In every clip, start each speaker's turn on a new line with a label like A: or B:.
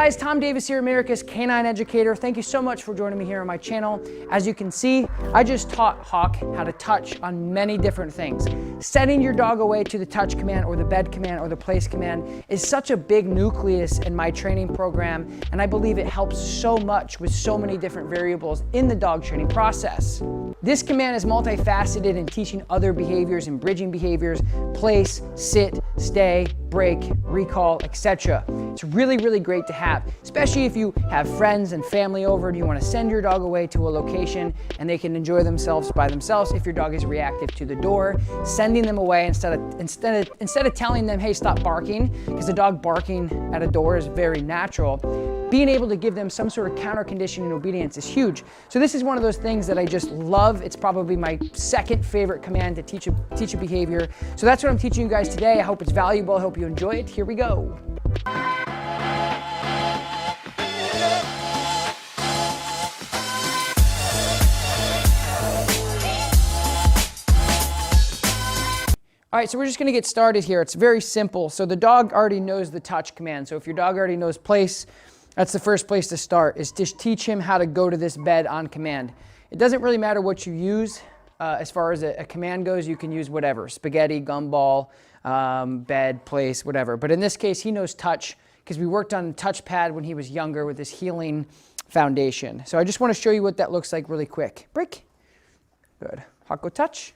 A: guys, Tom Davis here, America's Canine Educator. Thank you so much for joining me here on my channel. As you can see, I just taught Hawk how to touch on many different things. Setting your dog away to the touch command or the bed command or the place command is such a big nucleus in my training program, and I believe it helps so much with so many different variables in the dog training process. This command is multifaceted in teaching other behaviors and bridging behaviors: place, sit, stay, break, recall, etc. It's really, really great to have, especially if you have friends and family over and you want to send your dog away to a location and they can enjoy themselves by themselves. If your dog is reactive to the door, sending them away instead of telling them, hey, stop barking, because the dog barking at a door is very natural. Being able to give them some sort of counter conditioning and obedience is huge. So this is one of those things that I just love. It's probably my second favorite command to teach a behavior. So that's what I'm teaching you guys today. I hope it's valuable. I hope you enjoy it. Here we go. All right, so we're just gonna get started here. It's very simple. So the dog already knows the touch command. So if your dog already knows place, that's the first place to start, is to teach him how to go to this bed on command. It doesn't really matter what you use. As far as a command goes, you can use whatever: spaghetti, gumball, bed, place, whatever. But in this case, he knows touch because we worked on touchpad when he was younger with this healing foundation. So I just want to show you what that looks like really quick. Break. Good. Hawk, go touch.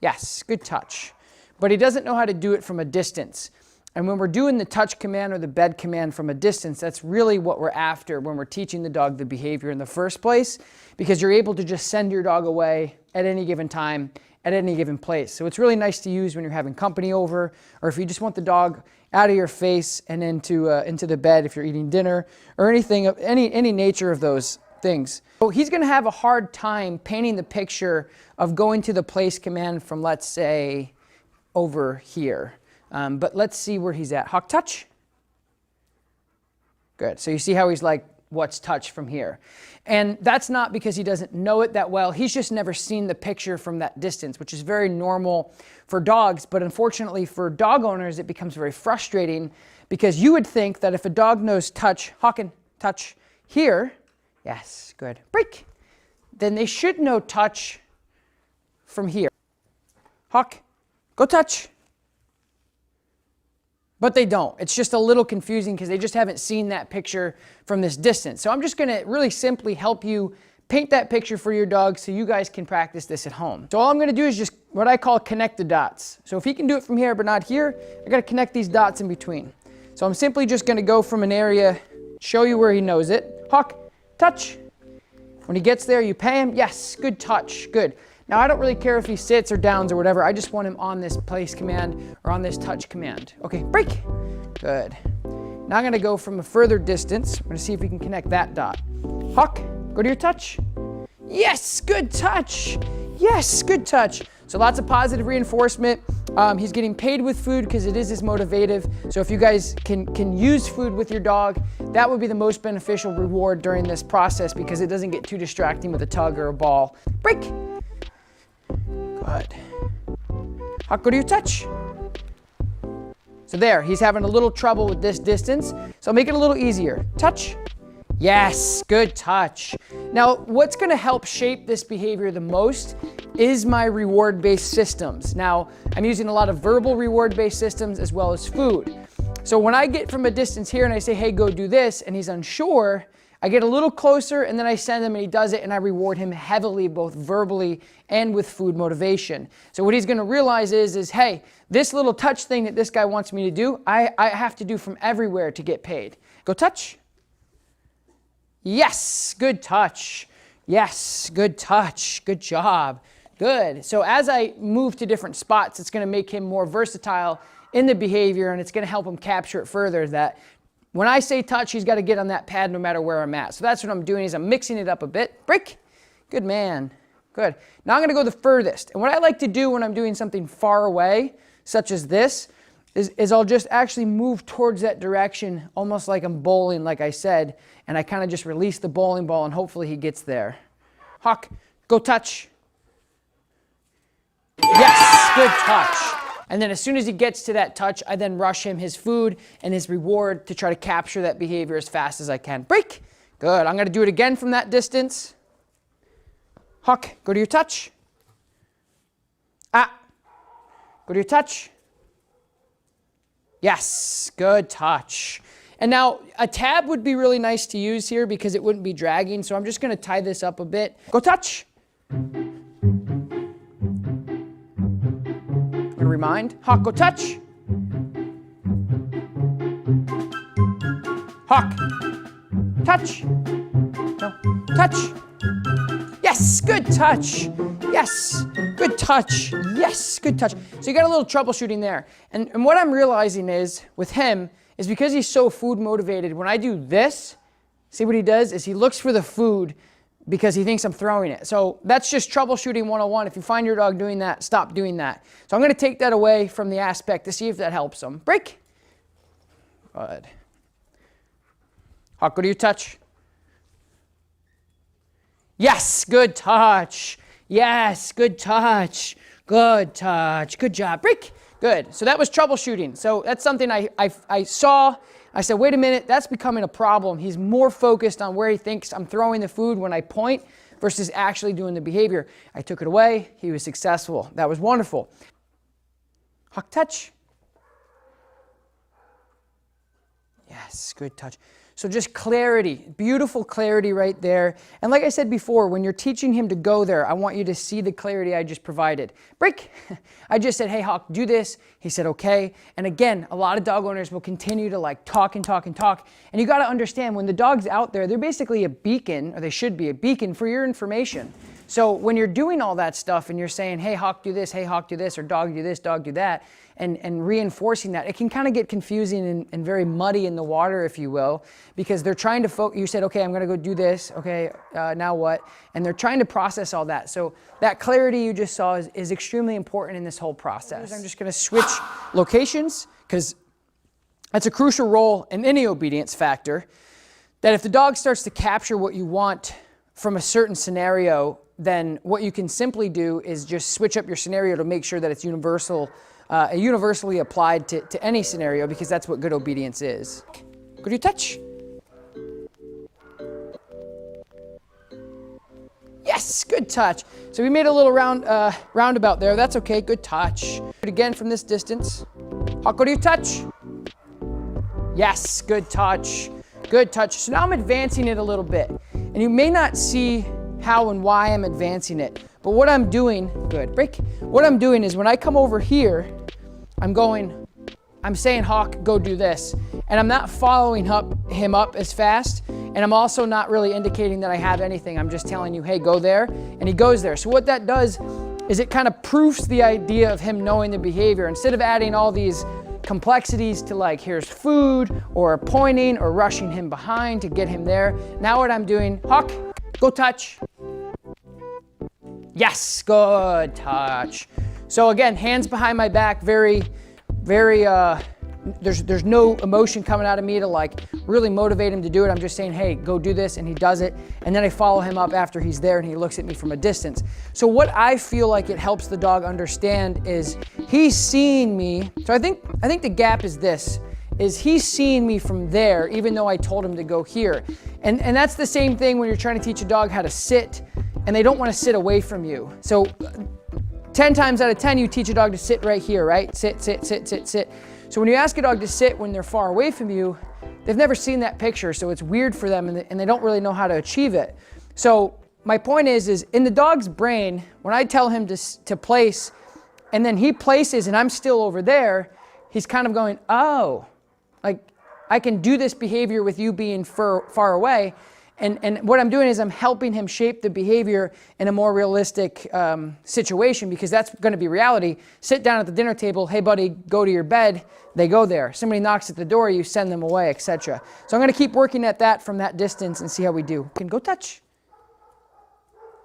A: Yes, good touch. But he doesn't know how to do it from a distance. And when we're doing the touch command or the bed command from a distance, that's really what we're after when we're teaching the dog the behavior in the first place, because you're able to just send your dog away at any given time, at any given place. So it's really nice to use when you're having company over, or if you just want the dog out of your face and into the bed if you're eating dinner, or anything of any nature of those things. So he's going to have a hard time painting the picture of going to the place command from, let's say, over here. But let's see where he's at. Hawk, touch. Good. So you see how he's like, what's touch from here? And that's not because he doesn't know it that well. He's just never seen the picture from that distance, which is very normal for dogs. But unfortunately for dog owners, it becomes very frustrating because you would think that if a dog knows touch, Hawk, and touch here, yes, good, break, then they should know touch from here. Hawk, go touch. But they don't. It's just a little confusing because they just haven't seen that picture from this distance. So I'm just going to really simply help you paint that picture for your dog so you guys can practice this at home. So all I'm going to do is just what I call connect the dots. So if he can do it from here but not here, I got to connect these dots in between. So I'm simply just going to go from an area, show you where he knows it. Hawk, touch. When he gets there, you pay him. Yes, good touch, good. Now, I don't really care if he sits or downs or whatever. I just want him on this place command or on this touch command. Okay, break. Good. Now I'm going to go from a further distance. I'm going to see if we can connect that dot. Hawk, go to your touch. Yes, good touch. Yes, good touch. So lots of positive reinforcement. He's getting paid with food because it is his motivative. So if you guys can use food with your dog, that would be the most beneficial reward during this process because it doesn't get too distracting with a tug or a ball. Break. Good. Hawk, go to your touch. So there, he's having a little trouble with this distance. So I'll make it a little easier. Touch. Yes, good touch. Now, what's going to help shape this behavior the most is my reward-based systems. Now, I'm using a lot of verbal reward-based systems as well as food. So when I get from a distance here and I say, hey, go do this, and he's unsure, I get a little closer and then I send him and he does it and I reward him heavily, both verbally and with food motivation. So what he's going to realize is, hey, this little touch thing that this guy wants me to do, I have to do from everywhere to get paid. Go touch. Yes, good touch. Yes, good touch. Good job. Good. So as I move to different spots, it's going to make him more versatile in the behavior and it's going to help him capture it further that when I say touch, he's got to get on that pad no matter where I'm at. So that's what I'm doing is I'm mixing it up a bit. Break. Good man. Good. Now I'm going to go the furthest. And what I like to do when I'm doing something far away, such as this, is I'll just actually move towards that direction, almost like I'm bowling, like I said, and I kind of just release the bowling ball and hopefully he gets there. Hawk, go touch. Yes, good touch. And then as soon as he gets to that touch, I then rush him his food and his reward to try to capture that behavior as fast as I can. Break. Good. I'm going to do it again from that distance. Huck, go to your touch. Ah. Go to your touch. Yes. Good touch. And now a tab would be really nice to use here because it wouldn't be dragging. So I'm just going to tie this up a bit. Go touch. I'm going to remind. Hawk, go touch. Hawk. Touch. No. Touch. Yes. Good touch. Yes. Good touch. Yes. Good touch. So you got a little troubleshooting there. And what I'm realizing is with him, is because he's so food motivated, when I do this, see what he does is he looks for the food because he thinks I'm throwing it. So that's just troubleshooting 101. If you find your dog doing that, stop doing that. So I'm going to take that away from the aspect to see if that helps him. Break. Good. Hawk, go to your touch. Yes, good touch. Yes, good touch. Good touch. Good job. Break. Good. So that was troubleshooting. So that's something I saw. I said, wait a minute, that's becoming a problem. He's more focused on where he thinks I'm throwing the food when I point versus actually doing the behavior. I took it away. He was successful. That was wonderful. Hawk touch. Yes, good touch. So just clarity, beautiful clarity right there. And like I said before, when you're teaching him to go there, I want you to see the clarity I just provided. Break. I just said, hey, Hawk, do this. He said, okay. And again, a lot of dog owners will continue to like talk and talk and talk. And you got to understand when the dog's out there, they're basically a beacon, or they should be a beacon for your information. So when you're doing all that stuff and you're saying, hey, Hawk, do this, hey, Hawk, do this, or dog, do this, dog, do that, and reinforcing that, it can kind of get confusing and very muddy in the water, if you will, because they're trying to focus. You said, okay, I'm going to go do this. Okay, now what? And they're trying to process all that. So that clarity you just saw is extremely important in this whole process. I'm just going to switch locations because that's a crucial role in any obedience factor, that if the dog starts to capture what you want from a certain scenario, then what you can simply do is just switch up your scenario to make sure that it's universally applied to any scenario, because that's what good obedience is. Go to your touch. Yes, good touch. So we made a little roundabout there. That's okay, good touch. Do it again from this distance. Hawk, go to your touch. Yes, good touch. Good touch. So now I'm advancing it a little bit. And you may not see how and why I'm advancing it. But what I'm doing, good, break. What I'm doing is when I come over here, I'm saying, Hawk, go do this. And I'm not following him up as fast. And I'm also not really indicating that I have anything. I'm just telling you, hey, go there. And he goes there. So what that does is it kind of proofs the idea of him knowing the behavior. Instead of adding all these complexities to like, here's food or pointing or rushing him behind to get him there. Now what I'm doing, Hawk, go touch. Yes, good touch. So again, hands behind my back, very, there's no emotion coming out of me to like really motivate him to do it. I'm just saying, hey, go do this, and he does it. And then I follow him up after he's there and he looks at me from a distance. So what I feel like it helps the dog understand is he's seeing me. So I think the gap is this, is he's seeing me from there, even though I told him to go here. And that's the same thing when you're trying to teach a dog how to sit and they don't want to sit away from you. So 10 times out of 10, you teach a dog to sit right here, right? Sit, sit, sit, sit, sit. So when you ask a dog to sit when they're far away from you, they've never seen that picture, so it's weird for them and they don't really know how to achieve it. So my point is in the dog's brain, when I tell him to place, and then he places and I'm still over there, he's kind of going, oh, like I can do this behavior with you being far away. And what I'm doing is I'm helping him shape the behavior in a more realistic situation, because that's going to be reality. Sit down at the dinner table, hey buddy, go to your bed. They go there. Somebody knocks at the door, you send them away, etc. So I'm going to keep working at that from that distance and see how we do. Can go touch.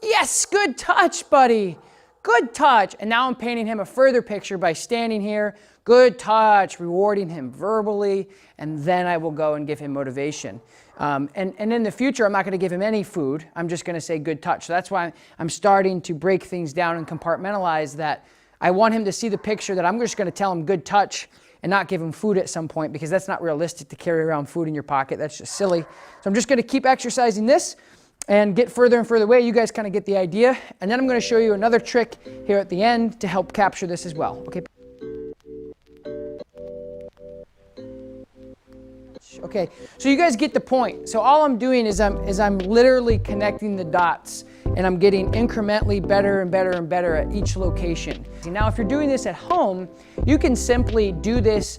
A: Yes, good touch, buddy. Good touch. And now I'm painting him a further picture by standing here. Good touch, rewarding him verbally, and then I will go and give him motivation. And in the future, I'm not going to give him any food. I'm just going to say good touch. So that's why I'm starting to break things down and compartmentalize that. I want him to see the picture that I'm just going to tell him good touch and not give him food at some point, because that's not realistic to carry around food in your pocket. That's just silly. So I'm just going to keep exercising this and get further and further away. You guys kind of get the idea. And then I'm going to show you another trick here at the end to help capture this as well. Okay. Okay, so you guys get the point. So all I'm doing is I'm literally connecting the dots, and I'm getting incrementally better and better and better at each location. Now, if you're doing this at home, you can simply do this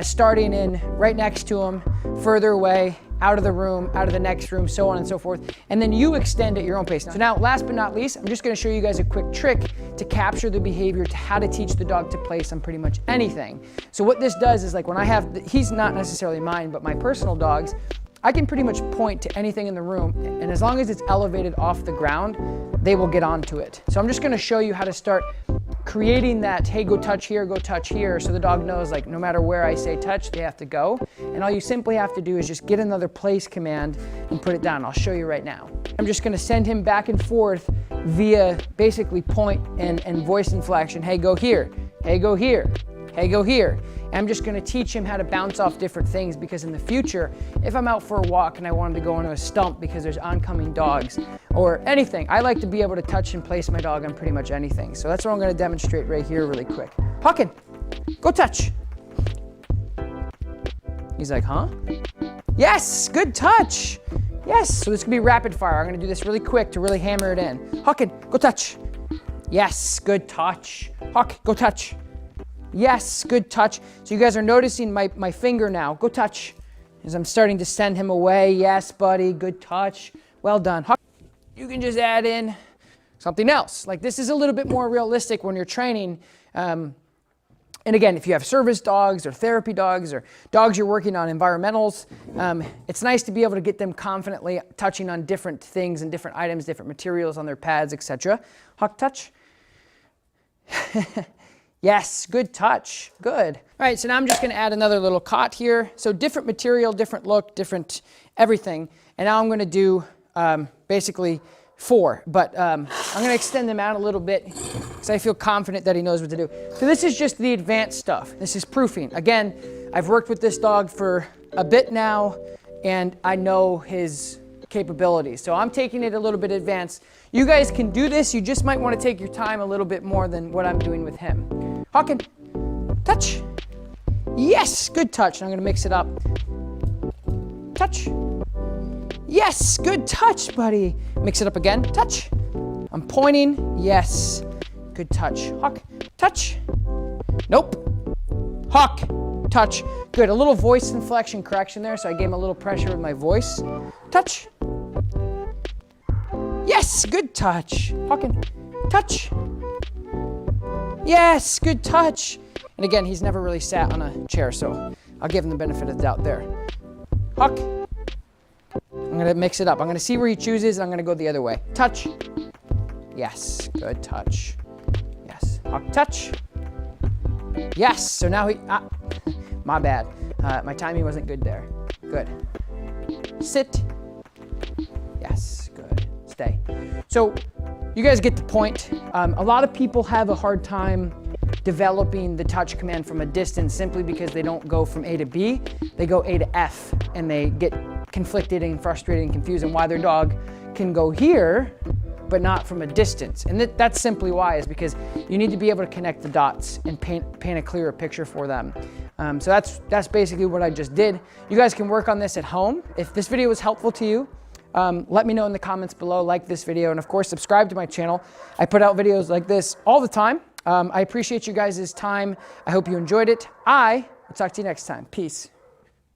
A: starting in right next to him, further away, out of the room, out of the next room, so on and so forth. And then you extend at your own pace. So now, last but not least, I'm just gonna show you guys a quick trick to capture the behavior, to how to teach the dog to place on pretty much anything. So what this does is, like, when I have, he's not necessarily mine, but my personal dogs, I can pretty much point to anything in the room, and as long as it's elevated off the ground, they will get onto it. So I'm just gonna show you how to start creating that, hey, go touch here, so the dog knows, like, no matter where I say touch, they have to go. And all you simply have to do is just get another place command and put it down. I'll show you right now. I'm just gonna send him back and forth via basically point and voice inflection. Hey, go here, hey, go here, hey, go here. And I'm just gonna teach him how to bounce off different things, because in the future, if I'm out for a walk and I wanted to go into a stump because there's oncoming dogs or anything, I like to be able to touch and place my dog on pretty much anything. So that's what I'm gonna demonstrate right here really quick. Puckin, go touch. He's like, huh? Yes, good touch. Yes, so this could be rapid fire. I'm gonna do this really quick to really hammer it in. Huckin, go touch. Yes, good touch. Huck, go touch. Yes, good touch. So you guys are noticing my finger now. Go touch. As I'm starting to send him away. Yes, buddy, good touch. Well done. Huck. You can just add in something else. Like, this is a little bit more realistic when you're training. And again, if you have service dogs or therapy dogs or dogs you're working on environmentals, it's nice to be able to get them confidently touching on different things and different items, different materials on their pads, etc. Huck, touch. Yes, good touch, good. All right, so now I'm just gonna add another little cot here. So different material, different look, different everything. And now I'm gonna do basically 4, but I'm gonna extend them out a little bit because I feel confident that he knows what to do. So this is just the advanced stuff. This is proofing. Again, I've worked with this dog for a bit now, and I know his capabilities. So I'm taking it a little bit advanced. You guys can do this. You just might want to take your time a little bit more than what I'm doing with him. Hawkin, touch. Yes, good touch. And I'm going to mix it up. Touch. Yes, good touch, buddy. Mix it up again. Touch. I'm pointing. Yes, good touch. Hawk, touch. Nope. Hawk, touch. Good. A little voice inflection correction there, so I gave him a little pressure with my voice. Touch. Yes, good touch. Hawkin, touch. Yes, good touch. And again, he's never really sat on a chair, so I'll give him the benefit of the doubt there. Hawk. I'm gonna mix it up. I'm gonna see where he chooses, and I'm gonna go the other way. Touch. Yes, good touch. Yes, Hawk, touch. Yes, so now he, my bad. My timing wasn't good there. Good. Sit. Yes, good. Stay. So you guys get the point. A lot of people have a hard time developing the touch command from a distance simply because they don't go from A to B. They go A to F, and they get conflicted and frustrated and confused, and why their dog can go here but not from a distance. And that's simply why, is because you need to be able to connect the dots and paint a clearer picture for them. So that's basically what I just did. You guys can work on this at home. If this video was helpful to you, let me know in the comments below, like this video, and of course subscribe to my channel. I put out videos like this all the time. I appreciate you guys' time. I hope you enjoyed it. I will talk to you next time. Peace.